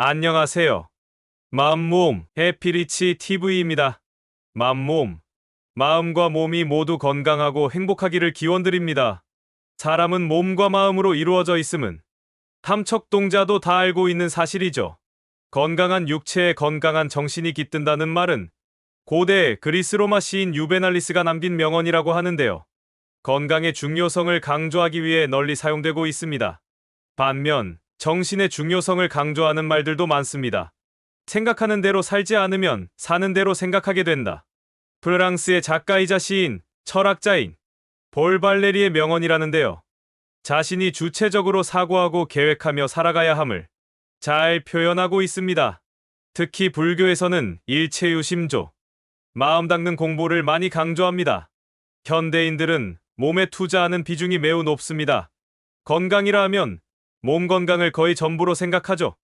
안녕하세요. 마음모험 해피리치 TV입니다. 마음모험, 마음과 몸이 모두 건강하고 행복하기를 기원드립니다. 사람은 몸과 마음으로 이루어져 있음은 탐척동자도 다 알고 있는 사실이죠. 건강한 육체에 건강한 정신이 깃든다는 말은 고대 그리스 로마 시인 유베날리스가 남긴 명언이라고 하는데요. 건강의 중요성을 강조하기 위해 널리 사용되고 있습니다. 반면 정신의 중요성을 강조하는 말들도 많습니다. 생각하는 대로 살지 않으면 사는 대로 생각하게 된다. 프랑스의 작가이자 시인, 철학자인 볼 발레리의 명언이라는데요. 자신이 주체적으로 사고하고 계획하며 살아가야 함을 잘 표현하고 있습니다. 특히 불교에서는 일체유심조, 마음 닦는 공부를 많이 강조합니다. 현대인들은 몸에 투자하는 비중이 매우 높습니다. 건강이라 하면 몸 건강을 거의 전부로 생각하죠.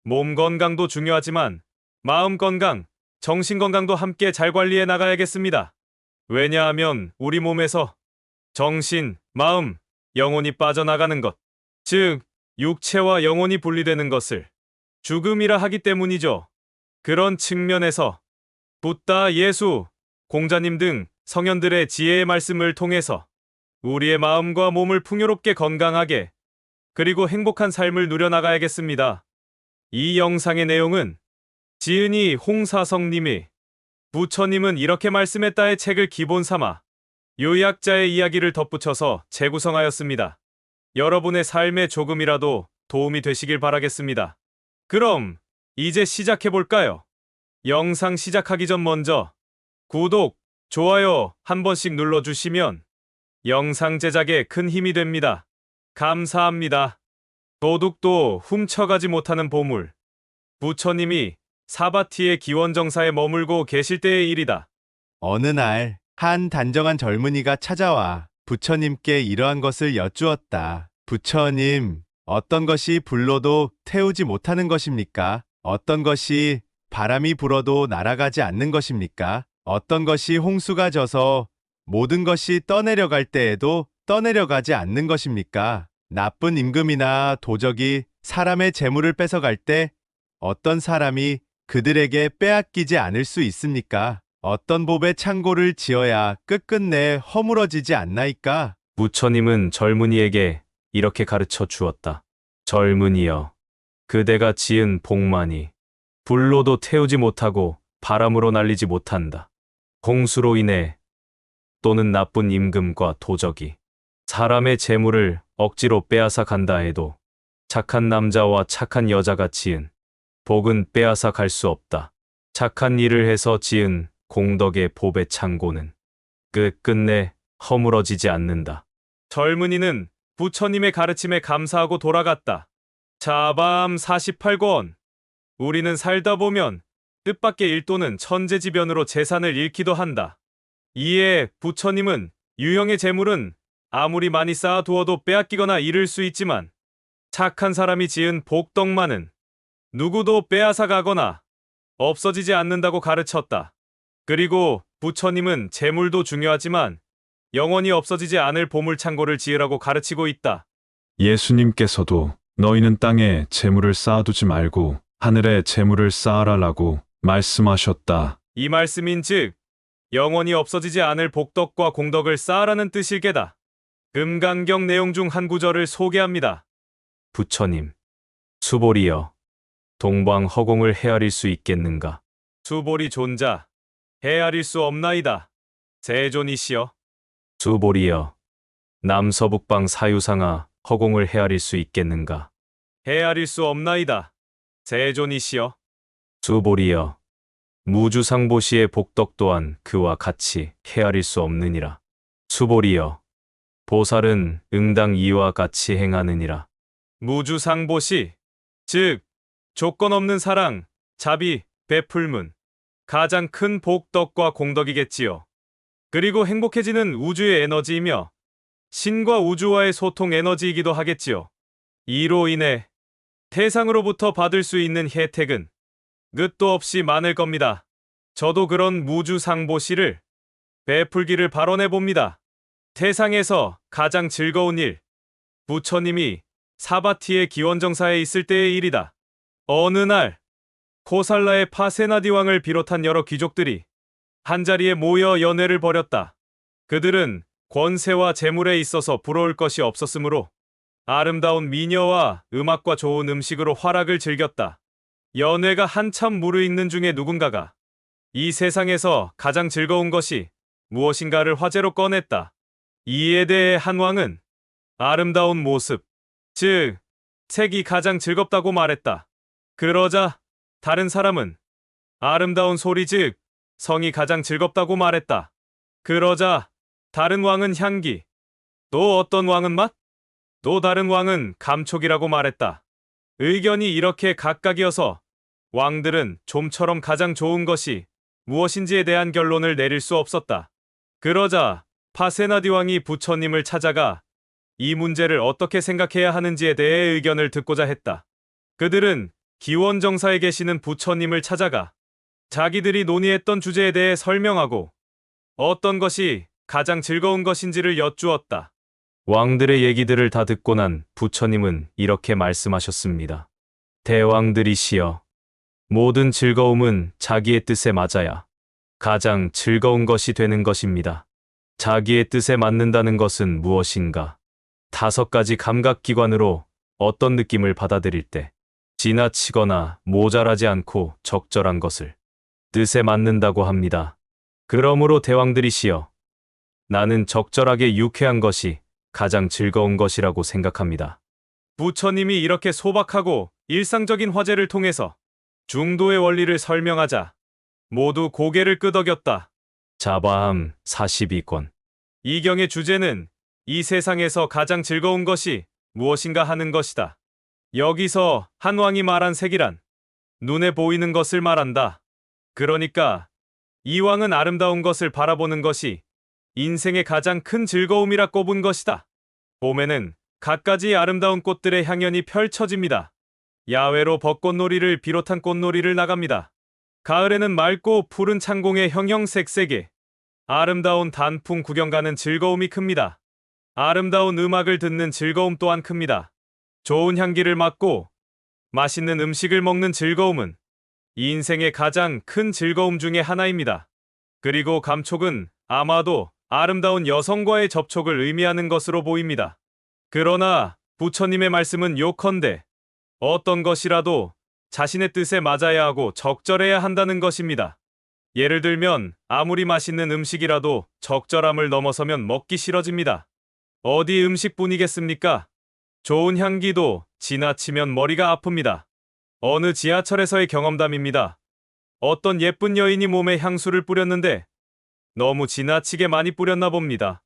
몸 건강도 중요하지만 마음 건강, 정신 건강도 함께 잘 관리해 나가야겠습니다. 왜냐하면 우리 몸에서 정신, 마음, 영혼이 빠져나가는 것, 즉 육체와 영혼이 분리되는 것을 죽음이라 하기 때문이죠. 그런 측면에서 붓다, 예수, 공자님 등 성현들의 지혜의 말씀을 통해서 우리의 마음과 몸을 풍요롭게 건강하게 그리고 행복한 삶을 누려나가야겠습니다. 이 영상의 내용은 지은이 홍사성님이 부처님은 이렇게 말씀했다의 책을 기본 삼아 요약자의 이야기를 덧붙여서 재구성하였습니다. 여러분의 삶에 조금이라도 도움이 되시길 바라겠습니다. 그럼 이제 시작해볼까요? 영상 시작하기 전 먼저 구독, 좋아요 한 번씩 눌러주시면 영상 제작에 큰 힘이 됩니다. 감사합니다. 도둑도 훔쳐가지 못하는 보물. 부처님이 사바티의 기원정사에 머물고 계실 때의 일이다. 어느 날, 한 단정한 젊은이가 찾아와 부처님께 이러한 것을 여쭈었다. 부처님, 어떤 것이 불로도 태우지 못하는 것입니까? 어떤 것이 바람이 불어도 날아가지 않는 것입니까? 어떤 것이 홍수가 져서 모든 것이 떠내려갈 때에도 떠내려가지 않는 것입니까? 나쁜 임금이나 도적이 사람의 재물을 뺏어갈 때 어떤 사람이 그들에게 빼앗기지 않을 수 있습니까? 어떤 법의 창고를 지어야 끝끝내 허물어지지 않나이까? 부처님은 젊은이에게 이렇게 가르쳐 주었다. 젊은이여, 그대가 지은 복만이 불로도 태우지 못하고 바람으로 날리지 못한다. 홍수로 인해 또는 나쁜 임금과 도적이 사람의 재물을 억지로 빼앗아 간다 해도 착한 남자와 착한 여자가 지은 복은 빼앗아 갈 수 없다. 착한 일을 해서 지은 공덕의 법의 창고는 끝끝내 허물어지지 않는다. 젊은이는 부처님의 가르침에 감사하고 돌아갔다. 자밤 48권. 우리는 살다 보면 뜻밖의 일 또는 천재지변으로 재산을 잃기도 한다. 이에 부처님은 유형의 재물은 아무리 많이 쌓아두어도 빼앗기거나 잃을 수 있지만 착한 사람이 지은 복덕만은 누구도 빼앗아 가거나 없어지지 않는다고 가르쳤다. 그리고 부처님은 재물도 중요하지만 영원히 없어지지 않을 보물창고를 지으라고 가르치고 있다. 예수님께서도 너희는 땅에 재물을 쌓아두지 말고 하늘에 재물을 쌓아라라고 말씀하셨다. 이 말씀인즉 영원히 없어지지 않을 복덕과 공덕을 쌓으라는 뜻일 게다. 금강경 내용 중 한 구절을 소개합니다. 부처님, 수보리여, 동방 허공을 헤아릴 수 있겠는가? 수보리 존자, 헤아릴 수 없나이다. 세존이시여. 수보리여, 남서북방 사유상하 허공을 헤아릴 수 있겠는가? 헤아릴 수 없나이다. 세존이시여. 수보리여, 무주상보시의 복덕 또한 그와 같이 헤아릴 수 없느니라. 수보리여, 보살은 응당 이와 같이 행하느니라. 무주상보시, 즉 조건 없는 사랑, 자비, 베풀문, 가장 큰 복덕과 공덕이겠지요. 그리고 행복해지는 우주의 에너지이며 신과 우주와의 소통 에너지이기도 하겠지요. 이로 인해 태상으로부터 받을 수 있는 혜택은 끝도 없이 많을 겁니다. 저도 그런 무주상보시를 베풀기를 발언해 봅니다. 태상에서 가장 즐거운 일, 부처님이 사바티의 기원정사에 있을 때의 일이다. 어느 날 코살라의 파세나디 왕을 비롯한 여러 귀족들이 한자리에 모여 연회를 벌였다. 그들은 권세와 재물에 있어서 부러울 것이 없었으므로 아름다운 미녀와 음악과 좋은 음식으로 활락을 즐겼다. 연회가 한참 무르익는 중에 누군가가 이 세상에서 가장 즐거운 것이 무엇인가를 화제로 꺼냈다. 이에 대해 한 왕은 아름다운 모습, 즉, 색이 가장 즐겁다고 말했다. 그러자 다른 사람은 아름다운 소리, 즉, 성이 가장 즐겁다고 말했다. 그러자 다른 왕은 향기, 또 어떤 왕은 맛, 또 다른 왕은 감촉이라고 말했다. 의견이 이렇게 각각이어서 왕들은 좀처럼 가장 좋은 것이 무엇인지에 대한 결론을 내릴 수 없었다. 그러자 파세나디 왕이 부처님을 찾아가 이 문제를 어떻게 생각해야 하는지에 대해 의견을 듣고자 했다. 그들은 기원정사에 계시는 부처님을 찾아가 자기들이 논의했던 주제에 대해 설명하고 어떤 것이 가장 즐거운 것인지를 여쭈었다. 왕들의 얘기들을 다 듣고 난 부처님은 이렇게 말씀하셨습니다. 대왕들이시여, 모든 즐거움은 자기의 뜻에 맞아야 가장 즐거운 것이 되는 것입니다. 자기의 뜻에 맞는다는 것은 무엇인가? 5가지 감각기관으로 어떤 느낌을 받아들일 때 지나치거나 모자라지 않고 적절한 것을 뜻에 맞는다고 합니다. 그러므로 대왕들이시여, 나는 적절하게 유쾌한 것이 가장 즐거운 것이라고 생각합니다. 부처님이 이렇게 소박하고 일상적인 화제를 통해서 중도의 원리를 설명하자 모두 고개를 끄덕였다. 자바함 42권. 이 경의 주제는 이 세상에서 가장 즐거운 것이 무엇인가 하는 것이다. 여기서 한 왕이 말한 색이란 눈에 보이는 것을 말한다. 그러니까 이 왕은 아름다운 것을 바라보는 것이 인생의 가장 큰 즐거움이라 꼽은 것이다. 봄에는 갖가지 아름다운 꽃들의 향연이 펼쳐집니다. 야외로 벚꽃놀이를 비롯한 꽃놀이를 나갑니다. 가을에는 맑고 푸른 창공에 형형색색의 아름다운 단풍 구경 가는 즐거움이 큽니다. 아름다운 음악을 듣는 즐거움 또한 큽니다. 좋은 향기를 맡고 맛있는 음식을 먹는 즐거움은 인생의 가장 큰 즐거움 중에 하나입니다. 그리고 감촉은 아마도 아름다운 여성과의 접촉을 의미하는 것으로 보입니다. 그러나 부처님의 말씀은 요컨대 어떤 것이라도 자신의 뜻에 맞아야 하고 적절해야 한다는 것입니다. 예를 들면 아무리 맛있는 음식이라도 적절함을 넘어서면 먹기 싫어집니다. 어디 음식뿐이겠습니까? 좋은 향기도 지나치면 머리가 아픕니다. 어느 지하철에서의 경험담입니다. 어떤 예쁜 여인이 몸에 향수를 뿌렸는데 너무 지나치게 많이 뿌렸나 봅니다.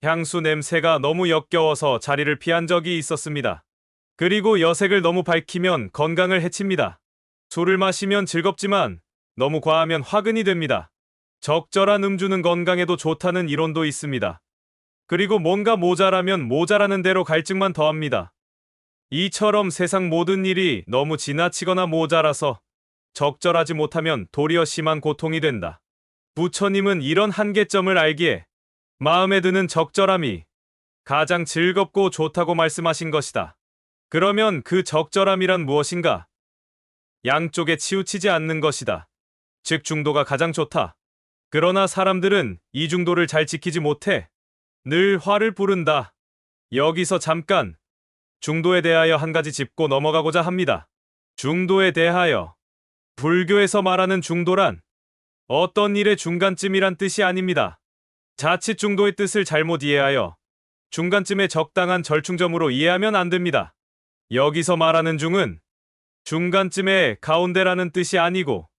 향수 냄새가 너무 역겨워서 자리를 피한 적이 있었습니다. 그리고 여색을 너무 밝히면 건강을 해칩니다. 술을 마시면 즐겁지만 너무 과하면 화근이 됩니다. 적절한 음주는 건강에도 좋다는 이론도 있습니다. 그리고 뭔가 모자라면 모자라는 대로 갈증만 더합니다. 이처럼 세상 모든 일이 너무 지나치거나 모자라서 적절하지 못하면 도리어 심한 고통이 된다. 부처님은 이런 한계점을 알기에 마음에 드는 적절함이 가장 즐겁고 좋다고 말씀하신 것이다. 그러면 그 적절함이란 무엇인가? 양쪽에 치우치지 않는 것이다. 즉 중도가 가장 좋다. 그러나 사람들은 이 중도를 잘 지키지 못해 늘 화를 부른다. 여기서 잠깐 중도에 대하여 한 가지 짚고 넘어가고자 합니다. 중도에 대하여 불교에서 말하는 중도란 어떤 일의 중간쯤이란 뜻이 아닙니다. 자칫 중도의 뜻을 잘못 이해하여 중간쯤의 적당한 절충점으로 이해하면 안 됩니다. 여기서 말하는 중은 중간쯤의 가운데라는 뜻이 아니고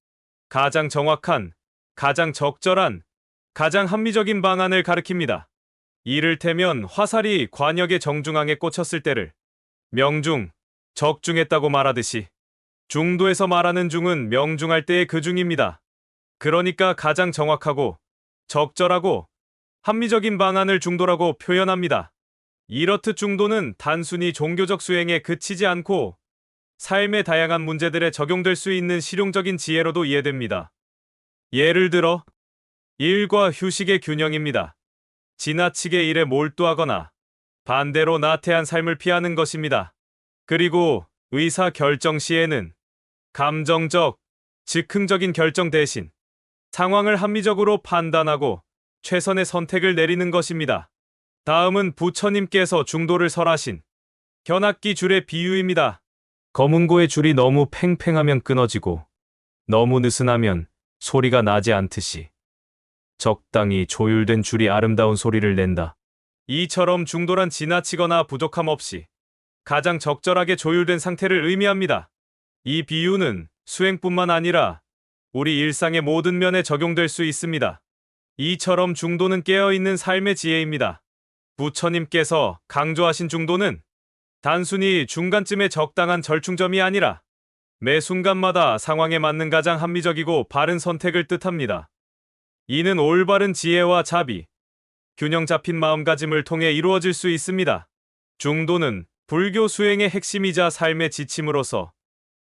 가장 정확한, 가장 적절한, 가장 합리적인 방안을 가리킵니다. 이를테면 화살이 관역의 정중앙에 꽂혔을 때를 명중, 적중했다고 말하듯이 중도에서 말하는 중은 명중할 때의 그 중입니다. 그러니까 가장 정확하고 적절하고 합리적인 방안을 중도라고 표현합니다. 이렇듯 중도는 단순히 종교적 수행에 그치지 않고 삶의 다양한 문제들에 적용될 수 있는 실용적인 지혜로도 이해됩니다. 예를 들어 일과 휴식의 균형입니다. 지나치게 일에 몰두하거나 반대로 나태한 삶을 피하는 것입니다. 그리고 의사 결정 시에는 감정적, 즉흥적인 결정 대신 상황을 합리적으로 판단하고 최선의 선택을 내리는 것입니다. 다음은 부처님께서 중도를 설하신 현악기 줄의 비유입니다. 검은고의 줄이 너무 팽팽하면 끊어지고 너무 느슨하면 소리가 나지 않듯이 적당히 조율된 줄이 아름다운 소리를 낸다. 이처럼 중도란 지나치거나 부족함 없이 가장 적절하게 조율된 상태를 의미합니다. 이 비유는 수행뿐만 아니라 우리 일상의 모든 면에 적용될 수 있습니다. 이처럼 중도는 깨어있는 삶의 지혜입니다. 부처님께서 강조하신 중도는 단순히 중간쯤의 적당한 절충점이 아니라 매 순간마다 상황에 맞는 가장 합리적이고 바른 선택을 뜻합니다. 이는 올바른 지혜와 자비, 균형 잡힌 마음가짐을 통해 이루어질 수 있습니다. 중도는 불교 수행의 핵심이자 삶의 지침으로서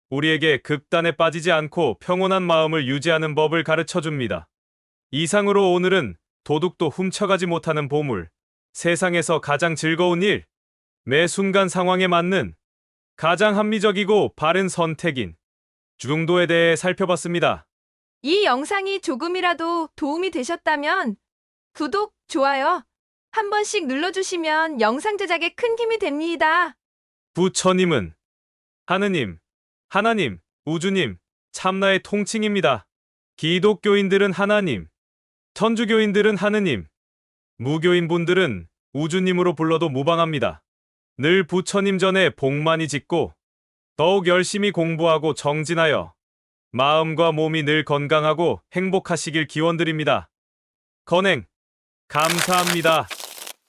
우리에게 극단에 빠지지 않고 평온한 마음을 유지하는 법을 가르쳐 줍니다. 이상으로 오늘은 도둑도 훔쳐가지 못하는 보물, 세상에서 가장 즐거운 일, 매 순간 상황에 맞는 가장 합리적이고 바른 선택인 중도에 대해 살펴봤습니다. 이 영상이 조금이라도 도움이 되셨다면 구독, 좋아요 한 번씩 눌러주시면 영상 제작에 큰 힘이 됩니다. 부처님은 하나님, 우주님, 참나의 통칭입니다. 기독교인들은 하나님, 천주교인들은 하느님, 무교인분들은 우주님으로 불러도 무방합니다. 늘 부처님 전에 복 많이 짓고 더욱 열심히 공부하고 정진하여 마음과 몸이 늘 건강하고 행복하시길 기원드립니다. 건행 감사합니다.